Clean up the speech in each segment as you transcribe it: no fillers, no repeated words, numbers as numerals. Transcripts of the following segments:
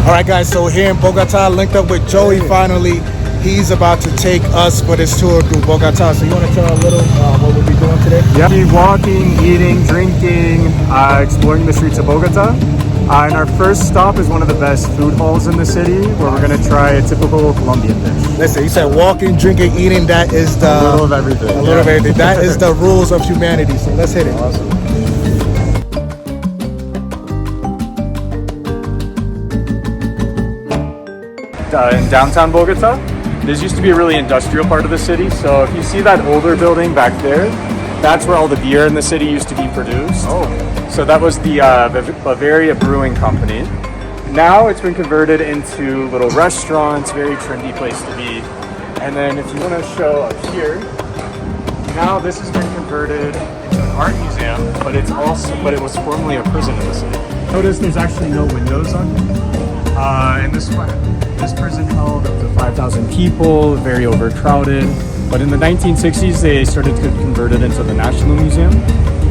All right, guys, so here in Bogota, linked up with Joey finally. He's about to take us for this tour through Bogota. So you want to tell a little what we'll be doing today? Yeah, be walking, eating, drinking, exploring the streets of Bogota. And our first stop is one of the best food halls in the city, where we're going to try a typical Colombian dish. Listen, you said walking, drinking, eating. That is the... A little of everything. A little of everything. That is the rules of humanity. So let's hit it. Awesome. In downtown Bogota, this used to be a really industrial part of the city. So if you see that older building back there, that's where all the beer in the city used to be produced. Oh. So that was the Bavaria Brewing Company. Now it's been converted into little restaurants, very trendy place to be. And then if you want to show up here, now this has been converted into an art museum, but it was formerly a prison in the city. Notice there's actually no windows on here. And this prison held up to 5,000 people, very overcrowded. But in the 1960s, they started to convert it into the National Museum.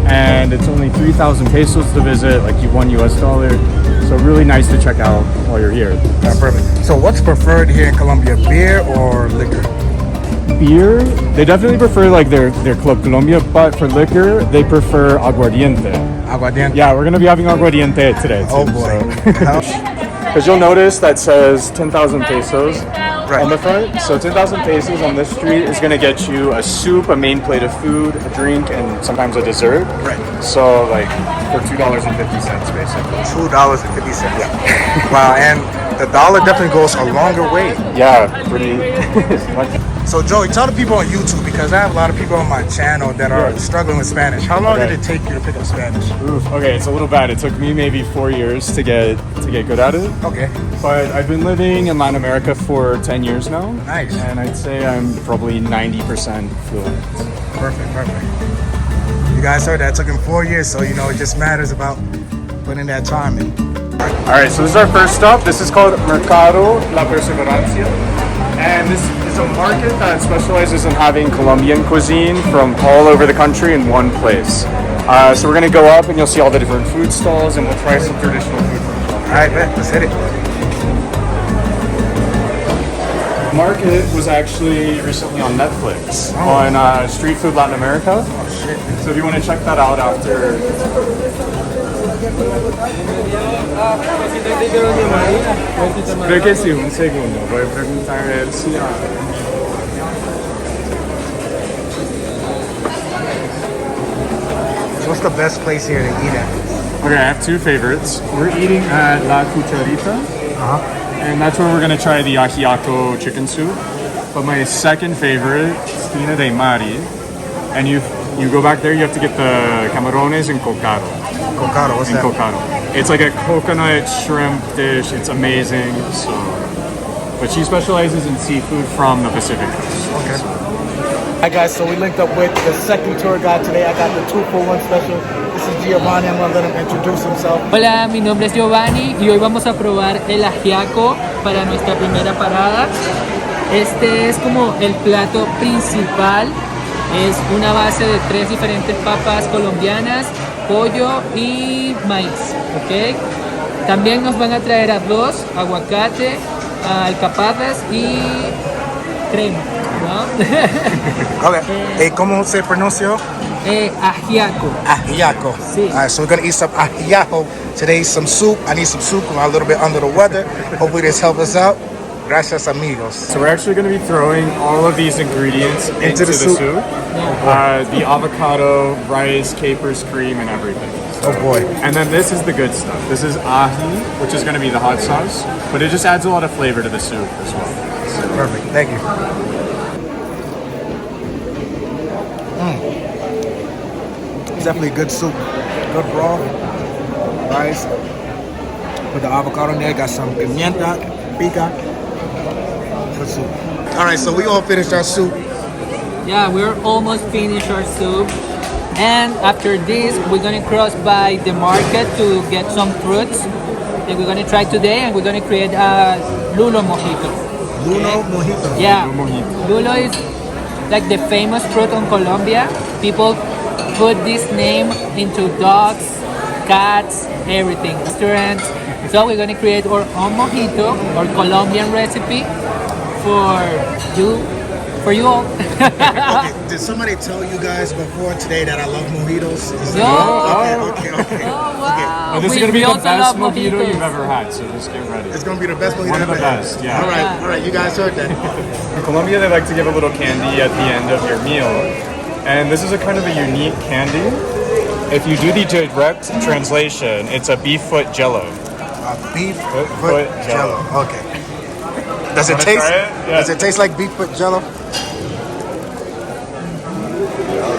And it's only 3,000 pesos to visit, like $1 US. So really nice to check out while you're here. Yeah, perfect. So what's preferred here in Colombia, beer or liquor? Beer, they definitely prefer like their Club Colombia, but for liquor, they prefer aguardiente. Aguardiente? Yeah, we're gonna be having aguardiente today too, oh boy. Because you'll notice that says 10,000 pesos on the front. So 10,000 pesos on this street is going to get you a soup, a main plate of food, a drink, and sometimes a dessert. Right. So like for $2.50 basically. $2.50. Yeah. Wow, and the dollar definitely goes a longer way. Yeah, pretty much. So Joey, tell the people on YouTube, because I have a lot of people on my channel that are struggling with Spanish. How long did it take you to pick up Spanish? Oof, okay, it's a little bad. It took me maybe 4 years to get good at it. Okay. But I've been living in Latin America for 10 years now. Nice. And I'd say I'm probably 90% fluent. Perfect. You guys heard that it took him 4 years, so it just matters about putting that time in. All right, so this is our first stop. This is called Mercado La Perseverancia. And this is a market that specializes in having Colombian cuisine from all over the country in one place. So we're gonna go up and you'll see all the different food stalls, and we'll try some traditional food from Colombia. All right, man, let's hit it. The market was actually recently on Netflix on Street Food Latin America. Oh shit. So if you want to check that out after. Creo que sí, un segundo. Voy a preguntar a él si... What's the best place here to eat at? Okay, I have two favorites. We're eating at La Cucharita. And that's where we're going to try the ajiaco chicken soup. But my second favorite, Esquina de Mari. And you go back there, you have to get the camarones and cocado. Cocado, what's that? Cocado. It's like a coconut shrimp dish. It's amazing. But she specializes in seafood from the Pacific Coast. Okay. Hi guys, so we linked up with the second tour guide today. I got the 2-for-1 special. This is Giovanni. I'm gonna let him introduce himself. Hola, mi nombre es Giovanni y hoy vamos a probar el ajiaco para nuestra primera parada. Este es como el plato principal. Es una base de 3 diferentes papas colombianas, pollo y maíz, ¿ok? También nos van a traer arroz, aguacate, alcaparras y crema, ¿no? Okay. ¿Cómo se pronuncia? Ajiaco. Ajiaco. Sí. All right, so we're gonna eat some ajiaco today. Some soup. I need some soup. I'm a little bit under the weather. Hopefully this helps us out. Gracias, amigos. So we're actually going to be throwing all of these ingredients into the soup. The avocado, rice, capers, cream, and everything. Oh boy. And then this is the good stuff. This is ají, which is going to be the hot sauce, but it just adds a lot of flavor to the soup as well. So, perfect. Thank you. It's definitely good soup. Good broth. Rice. With the avocado in there. Got some pimienta, pica. Good soup. All right, so we all finished our soup. Yeah, we're almost finished our soup. And after this, we're gonna cross by the market to get some fruits that we're gonna try today, and we're gonna create a lulo mojito. Lulo mojito? Yeah, Lulo mojito. Lulo is like the famous fruit in Colombia. People put this name into dogs, cats, everything. Restaurants. So we're gonna create our own mojito, or Colombian recipe for you all. Okay, did somebody tell you guys before today that I love mojitos? Is No. Okay. Oh wow! Oh, this is We- gonna be we the also best love mojito mojitos. you've ever had, so just get ready. It's gonna be the best mojito. One of the I've ever best, had. yeah. All right, you guys heard that. In Colombia, they like to give a little candy at the end of your meal. And this is a kind of a unique candy. If you do the direct translation, it's a beef foot jello. Beef Foot foot jello. jello. Okay. Does it Wanna taste? try it? Yeah. Does it taste like beef foot jello?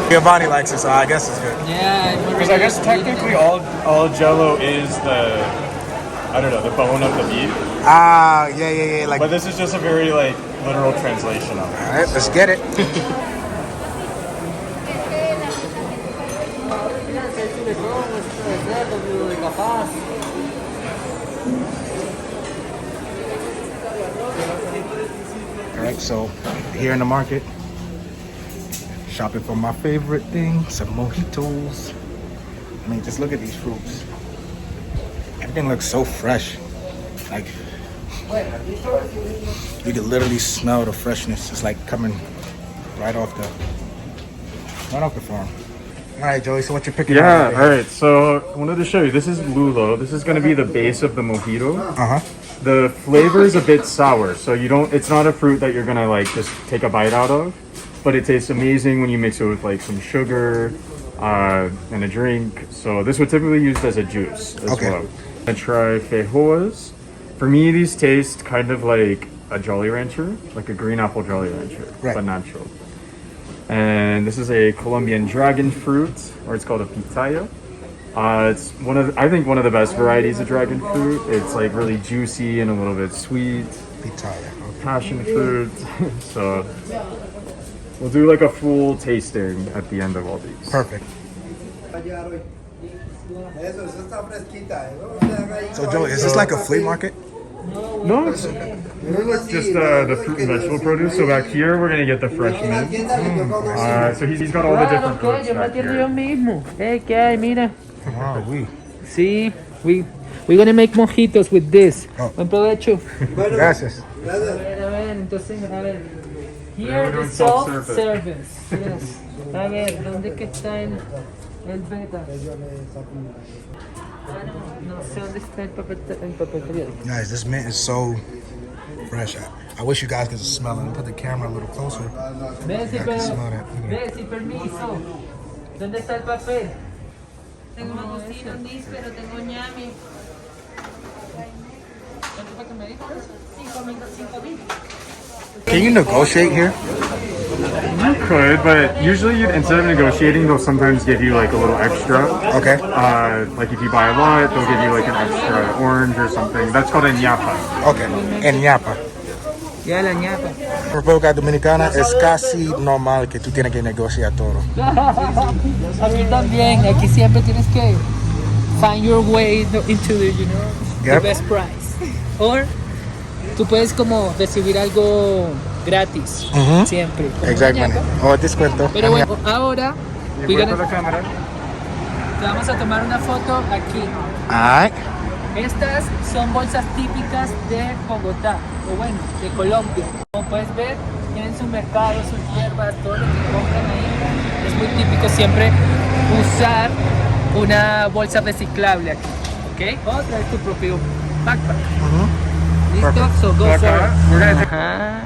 Giovanni likes it, so I guess it's good. Yeah. Because I guess technically all jello is the, I don't know, the bone of the beef. Ah, yeah. Like, But this is just a very like literal translation of it. all right, let's get it. All right, so here in the market, shopping for my favorite thing, some mojitos. I mean, just look at these fruits. Everything looks so fresh. Like, you can literally smell the freshness. It's like coming right off the farm. All right, Joey, so what you're picking Yeah, up? all right. So I wanted to show you. This is lulo. This is going to be the base of the mojito. Uh-huh. The flavor is a bit sour, so you don't. It's not a fruit that you're gonna like just take a bite out of, but it tastes amazing when you mix it with like some sugar and a drink. So this would typically be used as a juice as Okay. well. I try fejoas. For me, these taste kind of like a Jolly Rancher, like a green apple Jolly Rancher, Right. but natural. And this is a Colombian dragon fruit, or it's called a pitaya. It's I think one of the best varieties of dragon fruit. It's like really juicy and a little bit sweet. Pitaya. Passion fruit. So we'll do like a full tasting at the end of all these. Perfect. So, Joey, is this like a flea market? No, it's just the fruit and vegetable produce. So back here we're gonna get the fresh mint. So he's got all the different fruits back here. mismo. ¿Qué hay? Mira. Ah, oui. Sí, we're gonna make mojitos with this. Oh. Buen provecho. Gracias. A ver, entonces, a ver. We're Here doing is self-service. self-service. Yes. A ver, ¿dónde que está el beta? No sé dónde está el papel. Guys, this mint is so fresh. I wish you guys could smell it. Put the camera a little closer. Bessie, I can smell that. Bessie, permiso. ¿Dónde está el papel? Tengo mangostino, dis, pero tengo ñame. ¿Cuánto fue que me dijo? 5.000. Can you negotiate here? You could, but usually instead of negotiating, they'll sometimes give you like a little extra. Okay. Like if you buy a lot, they'll give you like an extra orange or something. That's called a ñapa. Okay. En ñapa. Ya la ñapa. República Dominicana es casi normal que tú tienes que negociar todo. Aquí también, aquí siempre tienes que find your way into the, the Yep. best price. Or tú puedes como recibir algo gratis, Ujú. siempre. Exactamente. O descuento. Pero bueno, ahora Y we're vuelta a gonna- la cámara. te vamos a tomar una foto aquí. Alright. Estas son bolsas típicas de Bogotá, o bueno, de Colombia. Como puedes ver, tienen su mercado, sus hierbas, todo lo que compran ahí. Es muy típico siempre usar una bolsa reciclable aquí, ¿ok? O traer tu propio backpack. ¿Listo? Perfect. So go for Acá, it. we're gonna take- Ajá.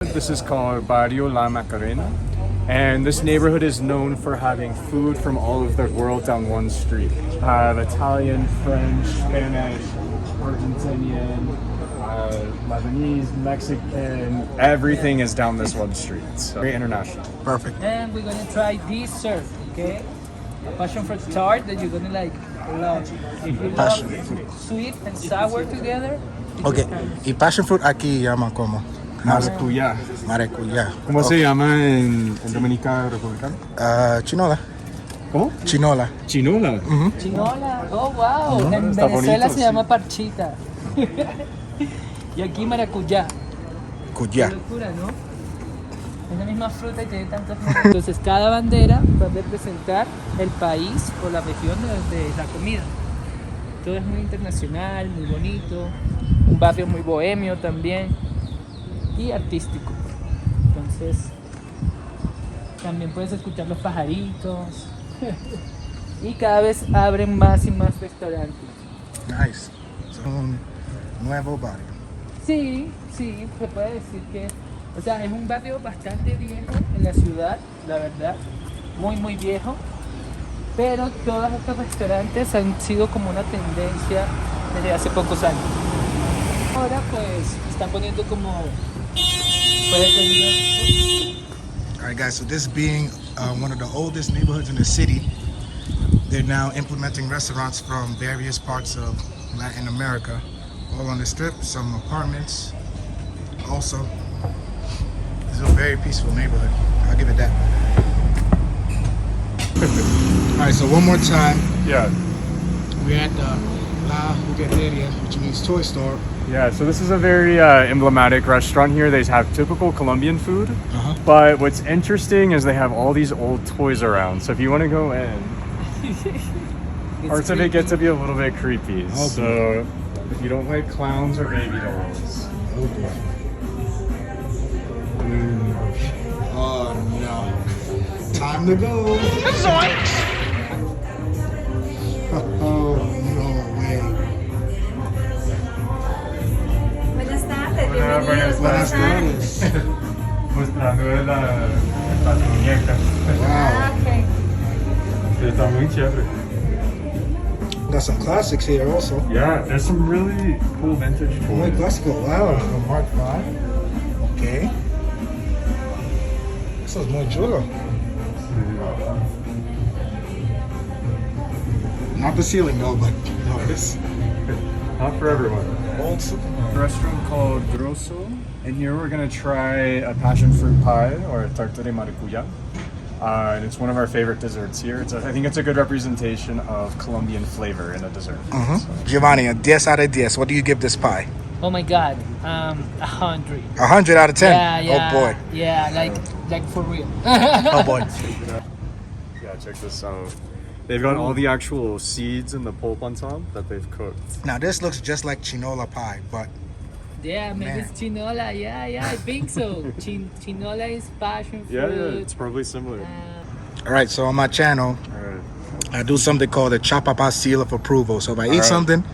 This is called Barrio La Macarena, and this neighborhood is known for having food from all over the world down one street. Italian, French, Spanish, Argentinian, Lebanese, Mexican, everything is down this one street. So very international. Perfect. And we're gonna try dessert, okay? A passion fruit tart that you're gonna like love. If you Passion love sweet and sour together, Okay. Y passion fruit aquí llama como Maracuyá. maracuyá. ¿Cómo se llama en Dominicana Republicana? Chinola. ¿Cómo? Chinola. Chinola. chinola. Oh, wow. En Está Venezuela bonito, se sí. llama parchita. Y aquí maracuyá. Qué Cuyá. locura, ¿no? Es la misma fruta y tiene tantos nombres. Entonces cada bandera va a representar el país o la región de la comida. Todo es muy internacional, muy bonito, un barrio muy bohemio también y artístico. Entonces también puedes escuchar los pajaritos y cada vez abren más y más restaurantes. Nice. So, un nuevo barrio. Sí, sí, se puede decir que, o sea, es un barrio bastante viejo en la ciudad, la verdad, muy viejo, pero todos estos restaurantes han sido como una tendencia desde hace pocos años. Ahora pues están poniendo como, puede tener, All right, guys. So this being one of the oldest neighborhoods in the city, they're now implementing restaurants from various parts of Latin America, all on the strip. Some apartments. Also, this is a very peaceful neighborhood. I'll give it that. All right. So one more time, Yeah. we're at the La Jugueteria, which means toy store. Yeah, so this is a very emblematic restaurant here. They have typical Colombian food, Uh-huh. but what's interesting is they have all these old toys around. So if you want to go in, parts of it get to be a little bit creepy. Oh, So if you don't like clowns or baby dolls, Oh boy. Oh no. Time to go. Oh no way. Buenas tardes, bienvenidos. Buenas tardes. mostrando las muñecas. Wow. Ok. Está muy chévere. Got some classics here also. Yeah, there's some really cool vintage Muy toys. clásico. Wow. A Mark V. Okay. Eso es muy chulo. Not the ceiling though, but no, this Not for everyone. old Superman. A restaurant called Grosso, and here we're gonna try a passion fruit pie or a tarta de maracuya. And it's one of our favorite desserts here. I think it's a good representation of Colombian flavor in a dessert. So, Giovanni, a 10 out of 10. What do you give this pie? oh my god, 100. 100 out of 10. Yeah, Oh boy. yeah, like for real. Oh boy. yeah, check this out. They've got all the actual seeds and the pulp on top that they've cooked. Now this looks just like chinola pie, but Yeah, maybe Man. it's chinola. Yeah, I think so. Chinola is passion fruit. Yeah, it's probably similar. all right. So on my channel, All right. I do something called the Chapapa seal of approval. So if I eat right. something,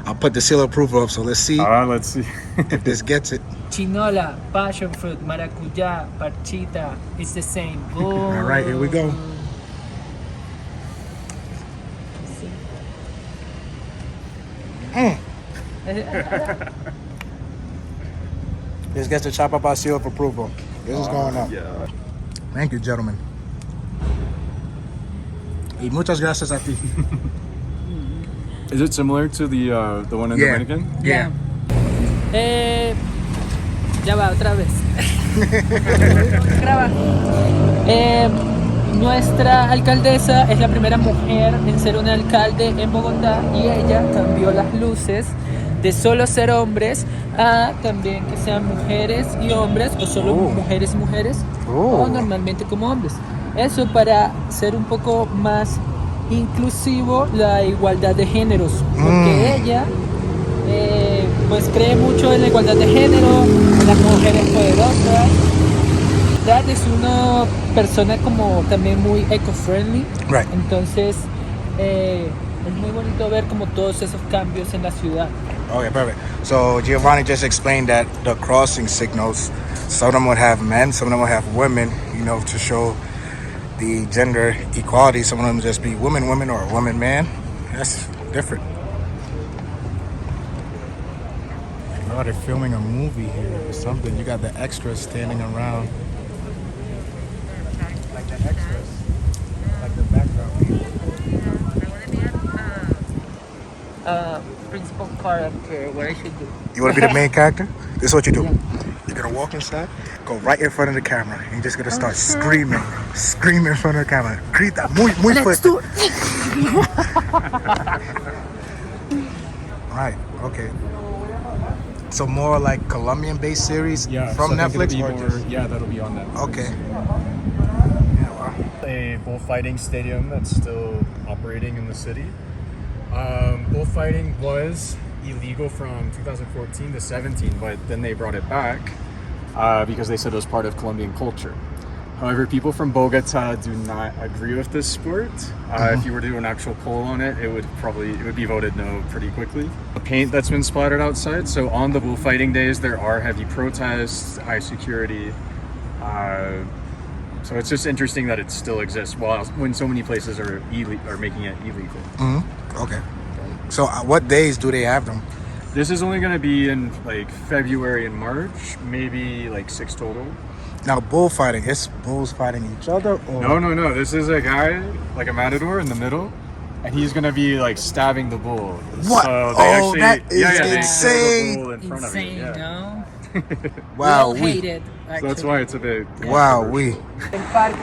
I'll put the seal of approval up. So let's see Let's see. if this gets it. Chinola, passion fruit, maracuya, parchita. It's the same. Boom. All right, here we go. This gets the Chapapa seal of approval. This is going up. Yeah. Thank you, gentlemen. Y muchas gracias a ti. Is it similar to the one in Yeah. Dominican? Yeah. Ya va, otra vez. Graba. Nuestra alcaldesa es la primera mujer en ser una alcalde en Bogotá y ella cambió las luces de solo ser hombres a también que sean mujeres y hombres o solo mujeres y mujeres o normalmente como hombres. Eso para ser un poco más inclusivo la igualdad de géneros, porque ella pues cree mucho en la igualdad de género, en las mujeres poderosas. Dad es una persona como también muy eco-friendly, Right. entonces es muy bonito ver como todos esos cambios en la ciudad. Okay, perfect. So Giovanni just explained that the crossing signals, some of them would have men, some of them would have women, you know, to show the gender equality. Some of them just be woman, woman, or woman, man. That's different. Oh, they're filming a movie here or something. You got the extras standing around. Like the extras. Like the background people. Principal character, what I should do. You want to be the main character? This is what you do. You're going to walk inside, go right in front of the camera, and you're just going to start screaming. Scream in front of the camera. Grita muy fuerte. Right, okay. So more like Colombian-based series from so I think Netflix? it'll Or be just... more, that'll be on Netflix. Okay. A bullfighting stadium that's still operating in the city. Bullfighting was illegal from 2014 to 17, but then they brought it back because they said it was part of Colombian culture. However, people from Bogota do not agree with this sport. If you were to do an actual poll on it, it would be voted no pretty quickly. The paint that's been splattered outside. So on the bullfighting days, there are heavy protests, high security. So it's just interesting that it still exists when so many places are making it illegal. Okay. So what days do they have them? This is only going to be in like February and March, maybe like 6 total. Now bullfighting, it's bulls fighting each other? Or? No. This is a guy, like a matador in the middle, and he's going to be like stabbing the bull. What? So they that is they insane. throw the bull in front of him. ¿no? Wow, We all hate it, So that's why it's a bit... Wow, we. El parque,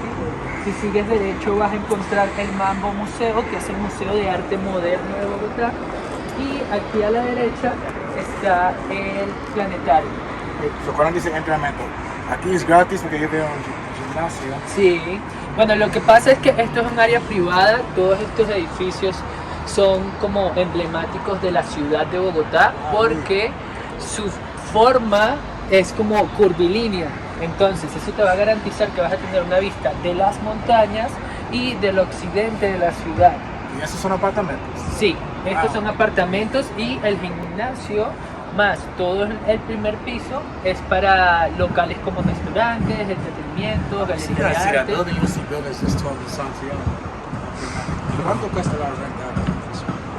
si sigues derecho vas a encontrar el Mambo Museo, que es el Museo de Arte Moderno de Bogotá. Y aquí a la derecha está el planetario. So cuando dice entrenamiento, aquí es gratis porque yo veo un gimnasio. Sí, bueno, lo que pasa es que esto es un área privada, todos estos edificios son como emblemáticos de la ciudad de Bogotá porque su forma es como curvilínea, entonces eso te va a garantizar que vas a tener una vista de las montañas y del occidente de la ciudad. ¿Y esos son apartamentos? Sí, estos son apartamentos y el gimnasio más todo el primer piso es para locales como restaurantes, entretenimiento, galerías de arte. ¿Cuánto cuesta la renta?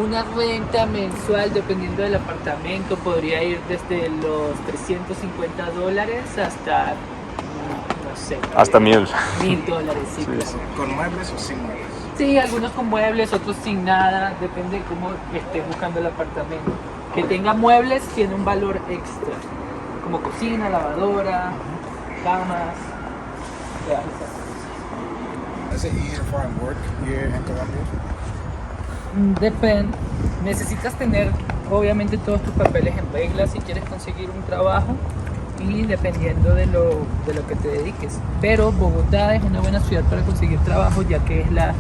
Una renta mensual, dependiendo del apartamento, podría ir desde los $350 hasta, no sé, Hasta $1,000. $1,000, sí, claro. ¿Con muebles o sin muebles? Sí, algunos con muebles, otros sin nada, depende de cómo estés buscando el apartamento. Que tenga muebles tiene un valor extra, como cocina, lavadora, camas. Is it easier to find work here in Colombia? Depende. Necesitas tener obviamente todos tus papeles en regla si quieres conseguir un trabajo y dependiendo de lo que te dediques. Pero Bogotá es una buena ciudad para conseguir trabajo ya que es la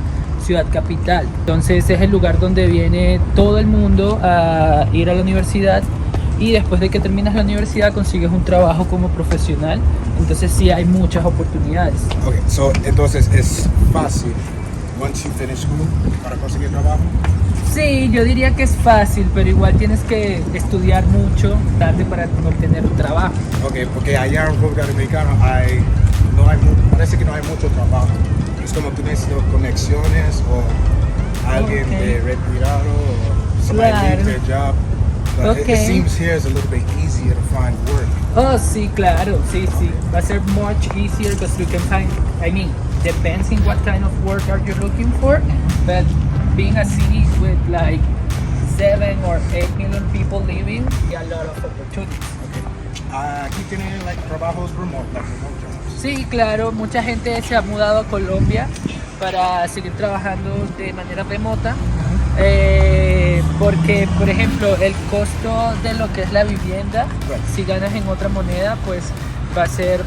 ciudad capital. Entonces es el lugar donde viene todo el mundo a ir a la universidad y después de que terminas la universidad consigues un trabajo como profesional. Entonces sí hay muchas oportunidades. Okay, so entonces es fácil once you finish school para conseguir trabajo. Sí, yo diría que es fácil, pero igual tienes que estudiar mucho tarde para obtener un trabajo. Okay, porque allá en República Dominicana parece que no hay mucho trabajo. Es como tú necesitas conexiones o alguien de retirado o somebody leaves their job. But it seems here is a little bit easier to find work. Oh, sí, claro, sí. Va a ser much easier because you can find, depends on what kind of work are you looking for, but being a city with like 7 or 8 million people living, a lot of opportunities. Aquí tienen like trabajos remote jobs. Sí, claro, mucha gente se ha mudado a Colombia para seguir trabajando de manera remota. Porque, por ejemplo, el costo de lo que es la vivienda, si ganas en otra moneda, pues va a ser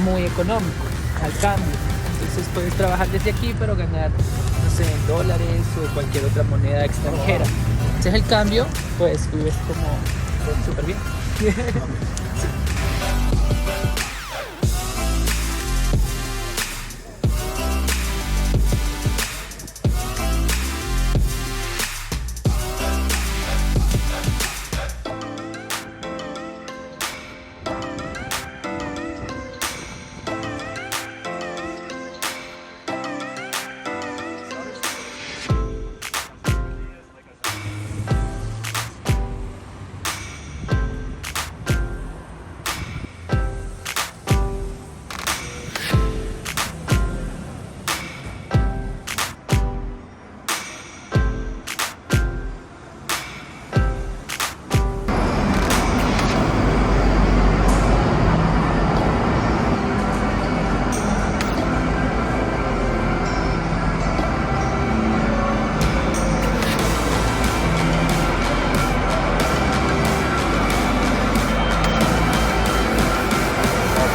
muy económico al cambio. Entonces puedes trabajar desde aquí, pero ganar, no sé, en dólares o cualquier otra moneda extranjera. Ese es el cambio, pues vives como súper bien.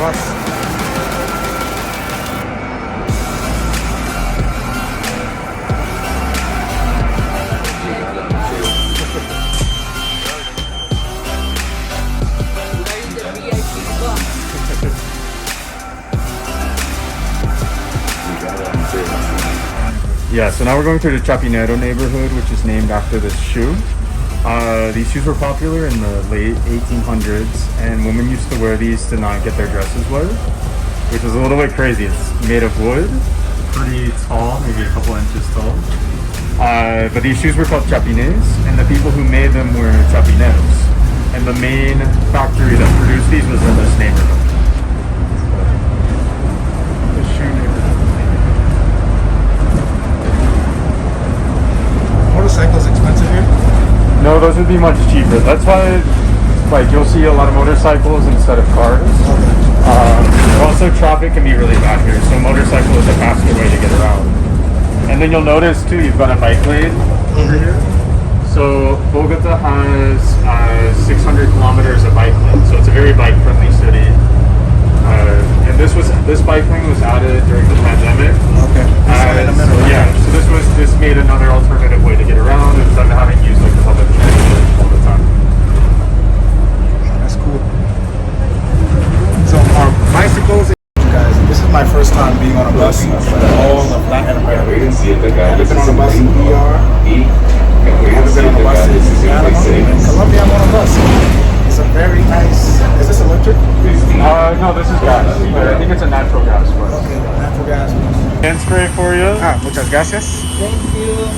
bus. Yeah, so now we're going through the Chapinero neighborhood, which is named after this shoe. These shoes were popular in the late 1800s, and women used to wear these to not get their dresses wet, which is a little bit crazy. It's made of wood, pretty tall, maybe a couple inches tall. But these shoes were called chapines, and the people who made them were chapineros. And the main factory that produced these was in this neighborhood. The shoe neighborhood. Motorcycles expensive here? No, those would be much cheaper. That's why, like, you'll see a lot of motorcycles instead of cars. Also, traffic can be really bad here, so motorcycle is a faster way to get around. And then you'll notice too, you've got a bike lane over here. So Bogota has 600 kilometers of bike lane, so it's a very bike-friendly city. And this bike lane was added during the pandemic. Okay. This made another alternative way to get around instead of having to use like the public transport all the time. That's cool. So bicycles, guys. This is my first time being on a bus in all of Latin America. I've been on a bus in DR. I've been on a bus in Colombia. I'm on a bus. It's a very nice. Is this electric? No, this is gas. I think it's a natural gas bus. Okay, natural gas. Hand spray for you. Muchas gracias. Thank you.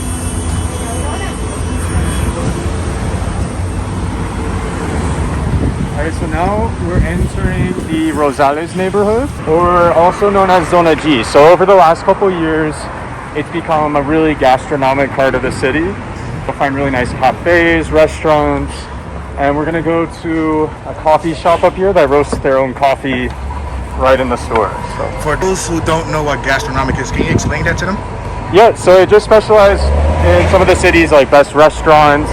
Alright, so now we're entering the Rosales neighborhood, or also known as Zona G. So over the last couple years, it's become a really gastronomic part of the city. You'll find really nice cafes, restaurants, and we're gonna go to a coffee shop up here that roasts their own coffee right in the store. So. For those who don't know what gastronomic is, can you explain that to them? Yeah, so it just specializes in some of the city's like best restaurants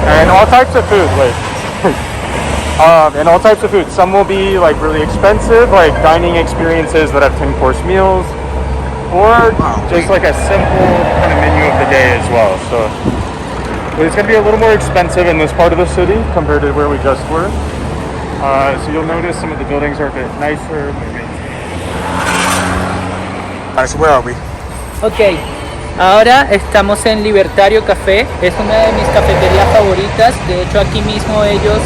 and all types of food. And all types of food. Some will be like really expensive, like dining experiences that have 10-course meals, or just like a simple kind of menu of the day as well. So, but it's going to be a little more expensive in this part of the city compared to where we just were. So you'll notice some of the buildings are a bit nicer. Alright, so where are we? Ok, ahora estamos en Libertario Café, es una de mis cafeterías favoritas. De hecho, aquí mismo ellos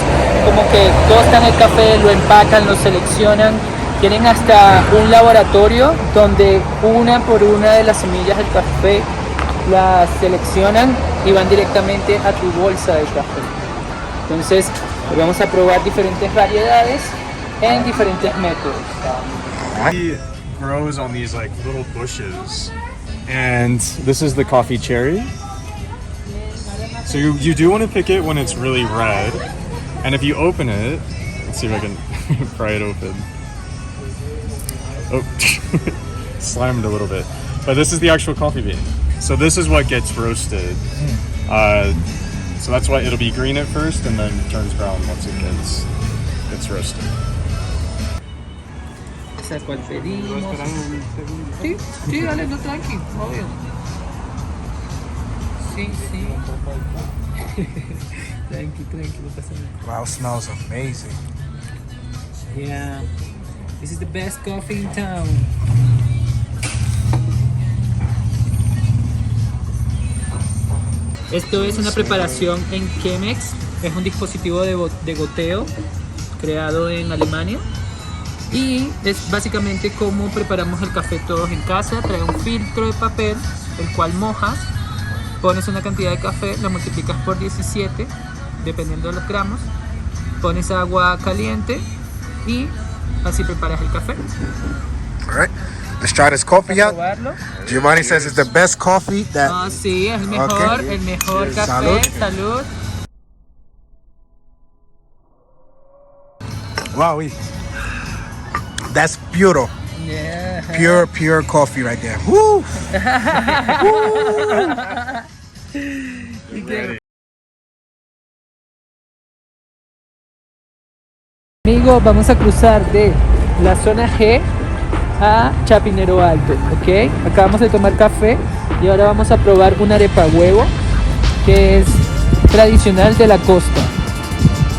como que tostan el café, lo empacan, lo seleccionan. Tienen hasta un laboratorio donde una por una de las semillas del café las seleccionan y van directamente a tu bolsa de café. Entonces, hoy vamos a probar diferentes variedades en diferentes métodos. It grows on these like little bushes, and this is the coffee cherry. So you do want to pick it when it's really red, and if you open it, let's see if I can pry it open. Oh, slammed a little bit. But this is the actual coffee bean. So this is what gets roasted. So that's why it'll be green at first and then turns brown once it gets roasted. ¿Esa cuál pedimos? Sí, dale, no, tranqui, obvio. Sí. Tranqui, no pasa nada. Wow, it smells amazing. Yeah, this is the best coffee in town. Esto es una preparación en Chemex, es un dispositivo de goteo creado en Alemania y es básicamente como preparamos el café todos en casa. Trae un filtro de papel, el cual mojas, pones una cantidad de café, lo multiplicas por 17, dependiendo de los gramos, pones agua caliente y así preparas el café. All right. Let's try this coffee out. Probarlo. Giovanni says it's the best coffee that... Ah, sí, es el mejor, Okay. el mejor café. Salud. Salud. Wow, that's puro. Yeah. Pure coffee right there. Woo! Amigos, vamos a cruzar de la zona G a Chapinero Alto, ¿ok? Acabamos de tomar café y ahora vamos a probar una arepa huevo que es tradicional de la costa,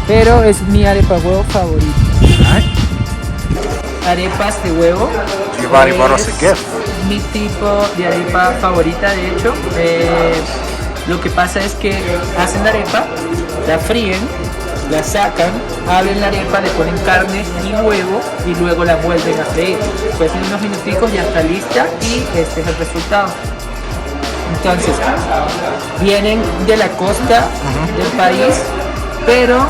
pero es mi arepa huevo favorita. Arepas de huevo. Giovanni brought us a gift. Mi tipo de arepa favorita, de hecho. Lo que pasa es que hacen la arepa, la fríen, la sacan, abren la arepa, le ponen carne y huevo y luego la vuelven a freír. Pues en unos minuticos ya está lista y este es el resultado. Entonces, vienen de la costa del país, pero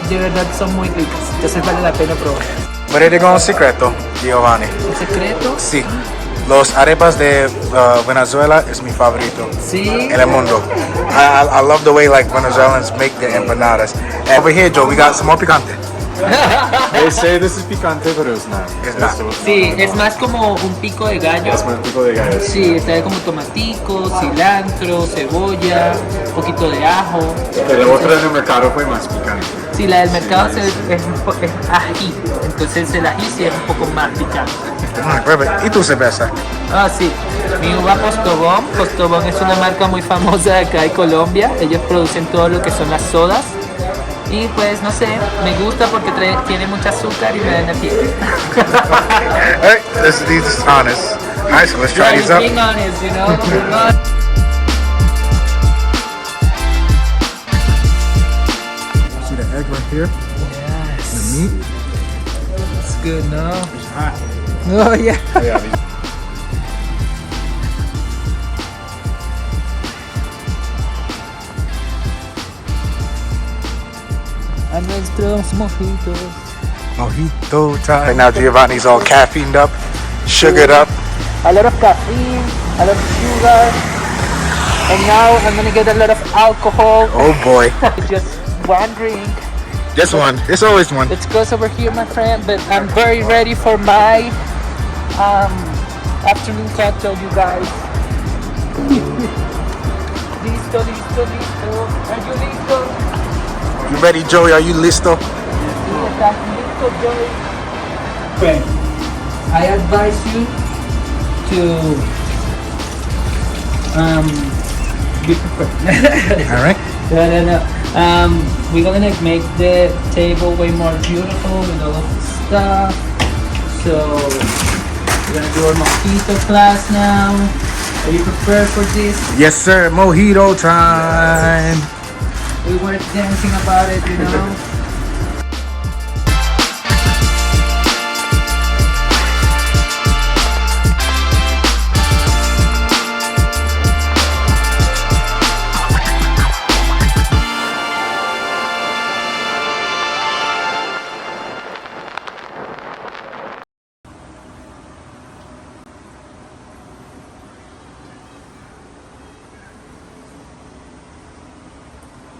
de verdad son muy ricas. Entonces vale la pena probar. Pero te digo un secreto, Giovanni. ¿Un secreto? Sí. Los arepas de Venezuela es mi favorito Sí. en el mundo. I love the way like Venezuelans make their empanadas. And over here, Joe, we got some more picante. They say this is picante, pero it's not. It's not. Sí, es más como un pico de gallo. Es un tipo de gallo. Sí, trae como tomatico, cilantro, cebolla, un poquito de ajo. La otra en el mercado fue más picante. Sí, la del mercado es ají, entonces el ají sí es un poco más picante. Perfect. ¿Y tu cerveza? Ah, sí, mi uva Postobón. Postobón es una marca muy famosa de acá de Colombia. Ellos producen todo lo que son las sodas. Y pues no sé, me gusta porque tiene mucho azúcar y me da energía. Hey, this is honest. All right, so let's try these up. Being honest, you know. See the egg right here? Yes. The meat? It's good, no? It's hot. Oh, yeah. A nuestros mojitos. Mojito time. Right now, Giovanni's all caffeined up, sugared up. A lot of caffeine, a lot of sugar, and now I'm gonna get a lot of alcohol. Oh boy. Just one drink. Just one. There's always one. Let's go over here, my friend. But I'm very ready for my afternoon cocktail, you guys. Listo, listo, listo. Are you listo? You ready, Joey? Are you listo? Sí, estás listo, Joey. Friend, I advise you to be prepared. All right. No. We're gonna make the table way more beautiful with all of the stuff. So we're gonna do our mojito class now. Are you prepared for this? Yes, sir. Mojito time. We were dancing about it, you know.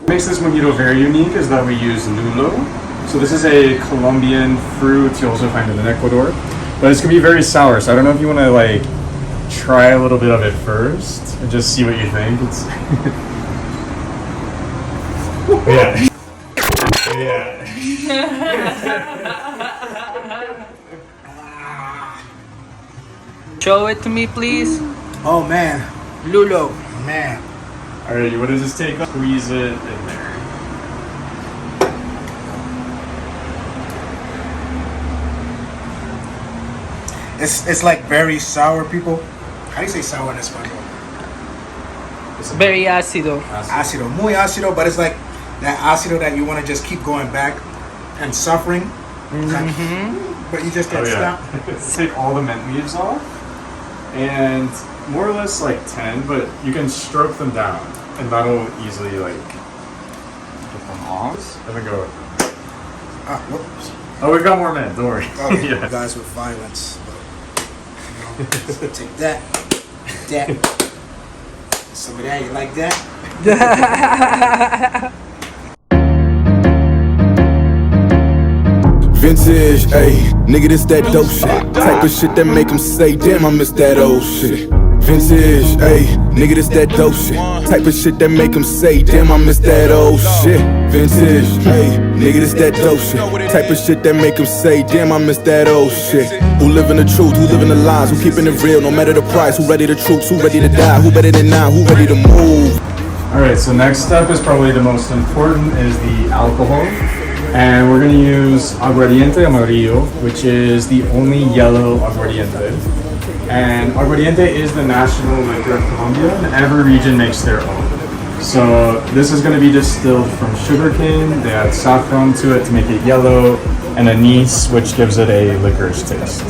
What makes this mojito very unique is that we use lulo. So this is a Colombian fruit you also find in Ecuador, but it's gonna be very sour. So I don't know if you want to like try a little bit of it first and just see what you think. It's yeah. Show it to me, please. Oh man. Lulo. Man. All right, you want to just take squeeze it in there. It's like very sour, people. How do you say sour in Spanish? Very ácido. Ácido, muy ácido, but it's like that ácido that you want to just keep going back and suffering. Like, but you just Oh can't yeah. stop. Take all the mint leaves off, and more or less like 10, but you can stroke them down, and that'll easily like get them off. And then go. Whoops. Oh, we've got more mint. Don't worry. Oh, Yeah. guys with violence. But, you know, take that. That. Some of that. You like that? Vintage, ayy, nigga, this that dope shit. Type of shit that make him say, damn, I miss that old shit. Vintage, ayy, nigga, this that dope shit. Type of shit that make them say, damn, I miss that old shit. Vintage, ayy, nigga, this that dope shit. Type of shit that make them say, damn, I miss that old shit. Who living the truth, who living the lies, who keeping it real, no matter the price. Who ready to troops, who ready to die, who better than now, who ready to move. All right, so next step is probably the most important, is the alcohol. And we're gonna use aguardiente amarillo, which is the only yellow aguardiente. And aguardiente is the national liquor of Colombia, and every region makes their own. So this is gonna be distilled from sugarcane. They add saffron to it to make it yellow, and anise, which gives it a licorice taste.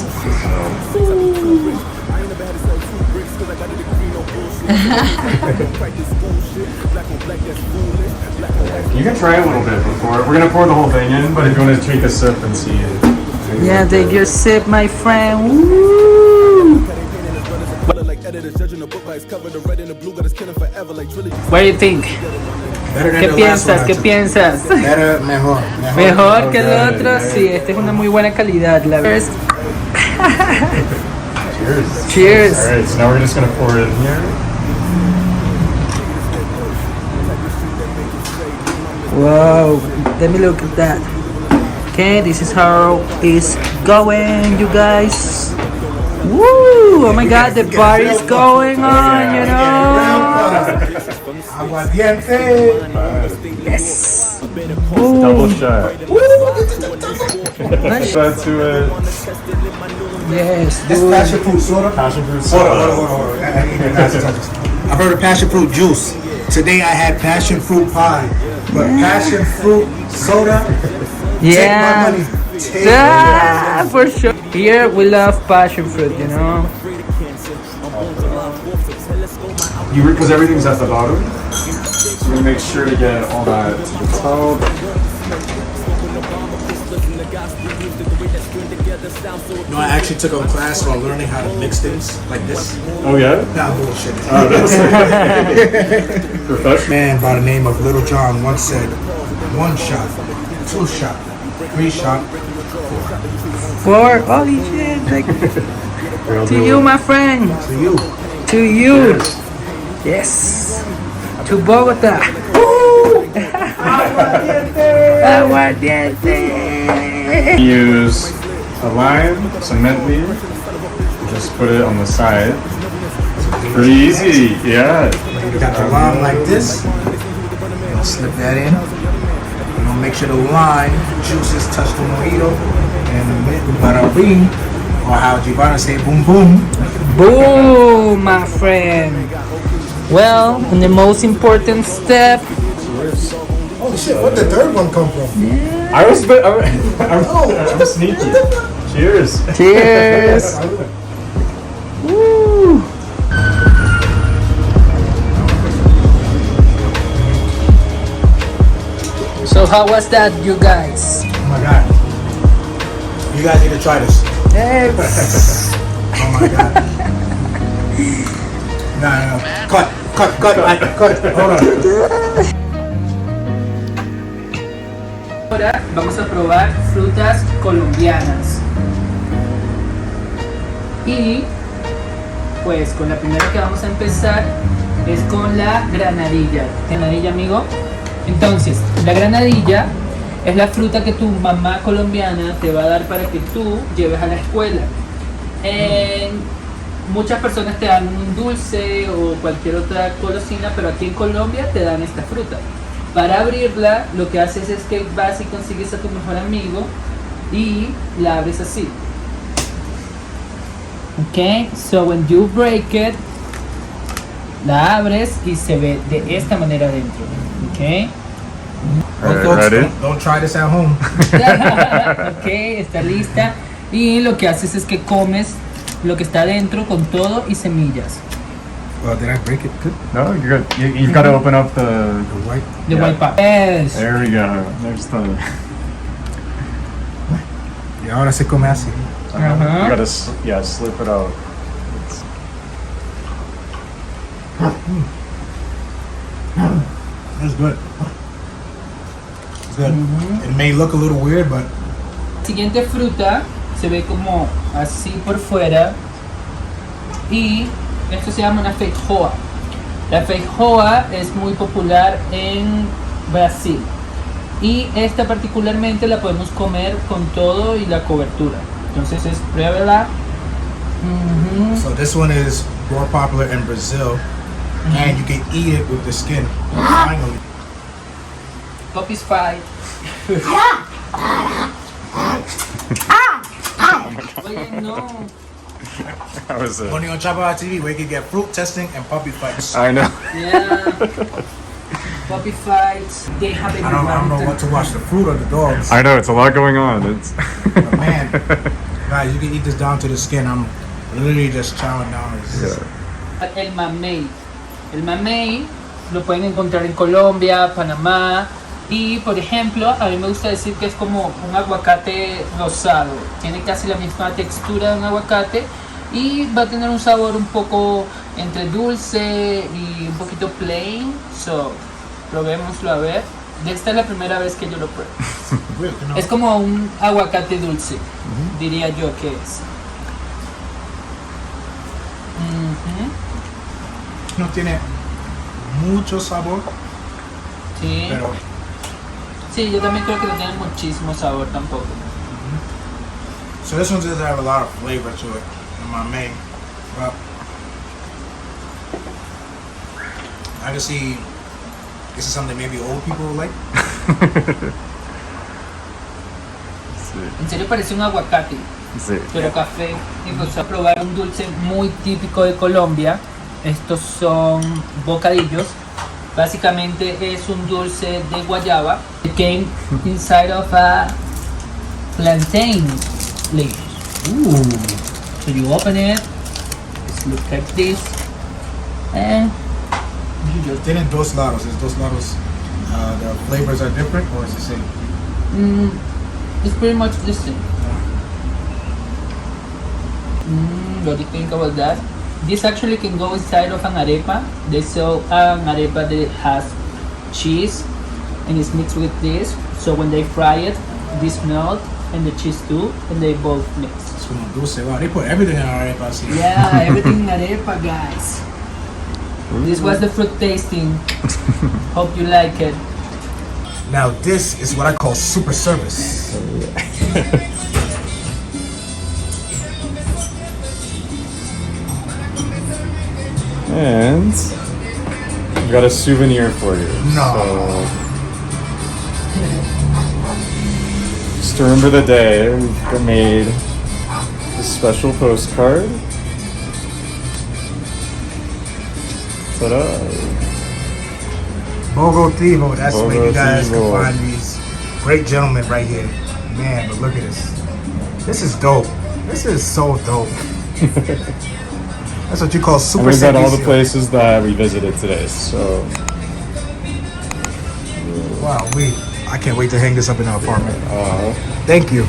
You can try a little bit before. We're gonna pour the whole thing in, but if you want to take a sip and see it. Yeah, take your sip, my friend. Woo! What do you think? Better than ¿Qué the last piensas? one I ¿Qué took. piensas? Better, mejor. Mejor que el otro, sí, esta es una muy buena calidad, la verdad. Cheers. Cheers. All right, so now we're just gonna pour it in here. Wow, let me look at that. Okay, this is how it's going, you guys. Woo! Oh my God, the party's going on, you know. Aguardiente. Yes. Double shot. Shot to it. Yes. This dude. passion fruit soda. Passion fruit Hold soda. on. I've heard of passion fruit juice. Today I had passion fruit pie, but passion fruit soda. Yeah. Take my money. Take Ah, for sure. Here we love passion fruit, you know. Because everything's at the bottom, so we're gonna make sure to get all that to the top. No, I actually took a class on learning how to mix things like this. Oh yeah? Nah, bullshit. Oh, that's professional. Man by the name of Little John once said, 1 shot, 2 shot, 3 shot. For holy shit, like, Real to deal. you, my friend. To you. To you. Cheers. Yes. To Bogota. Aguardiente. Use a lime, some mint leaf, just put it on the side. Pretty easy, yeah. You got the lime like this. You'll slip that in. You're gonna make sure the lime juices touch the mojito and the mint, bada bing, or how Giovanna say, boom boom. Boom, my friend. Well, and the most important step. Holy shit, where'd the third one come from? I'm sneaky. Cheers. Cheers. Woo. So how was that, you guys? Oh my god. You guys need to try this. Yes. Oh my god. No. Cut. Cut. Hold on. Ahora vamos a probar frutas colombianas. Y pues con la primera que vamos a empezar es con la granadilla. Granadilla, amigo. Entonces, la granadilla es la fruta que tu mamá colombiana te va a dar para que tú lleves a la escuela. Muchas personas te dan un dulce o cualquier otra golosina, pero aquí en Colombia te dan esta fruta. Para abrirla, lo que haces es que vas y consigues a tu mejor amigo y la abres así. Ok, so when you break it, la abres y se ve de esta manera dentro. Ok. Well, folks, Ready? don't try this at home. Ok, está lista. Y lo que haces es que comes lo que está dentro con todo y semillas. Well, did I break it? Good. No, you're good. You've got to open up the... The white. The Yeah. white part. Yes. There we go. There's the... Y ahora se come así. Uh-huh. You gotta, slip it out. It's good. It's good. It may look a little weird, but Siguiente fruta se ve como así por fuera y Esto se llama una feijoa. La feijoa es muy popular en Brasil. Y esta particularmente la podemos comer con todo y la cobertura. Entonces es pruébela. So this one is more popular in Brazil, and you can eat it with the skin. Finally. Puppies fight. Oye, no. That was it. Only on Chapapa TV where you can get fruit testing and puppy fights. I know. Yeah. Puppy fights. They have it I don't know what to watch, the fruit or the dogs. I know, it's a lot going on. It's But man, guys, you can eat this down to the skin. I'm literally just chowing down. El mamey. El mamey lo pueden encontrar en Colombia, Panamá. Y por ejemplo, a mí me gusta decir que es como un aguacate rosado. Tiene casi la misma textura de un aguacate y va a tener un sabor un poco entre dulce y un poquito plain. So, probémoslo a ver. Esta es la primera vez que yo lo pruebo. Es como un aguacate dulce, diría yo que es. No tiene mucho sabor, Sí. pero Sí, yo también creo que no tiene muchísimo sabor tampoco. so this one does have a lot of flavor to it in my main. But I can see this is something maybe old people would like. En serio parece un aguacate, Sí. pero café. Y vamos a probar un dulce muy típico de Colombia. Estos son bocadillos. Básicamente es un dulce de guayaba. It came inside of a plantain leaf. Ooh. So you open it. It looks like this. And you just Tienen dos lados. Is dos lados the flavors are different or is the same? it's pretty much the same. What do you think about that? This actually can go inside of an arepa. They sell an arepa that has cheese and it's mixed with this. So when they fry it, this melt and the cheese too, and they both mix. It's como dulce. Wow, they put everything in our arepa. See? Yeah, everything in arepa, guys. This was the fruit tasting. Hope you like it. Now this is what I call super service. And we got a souvenir for you. No. So, just to remember the day, we made a special postcard. Ta-da! Bogotivo, that's where you guys can Bogotivo. find these great gentlemen right here. Man, but look at this. This is dope. This is so dope. That's what you call And super we've got all the servicio. places that we visited today. So Wow, I can't wait to hang this up in our apartment. uh, Thank you.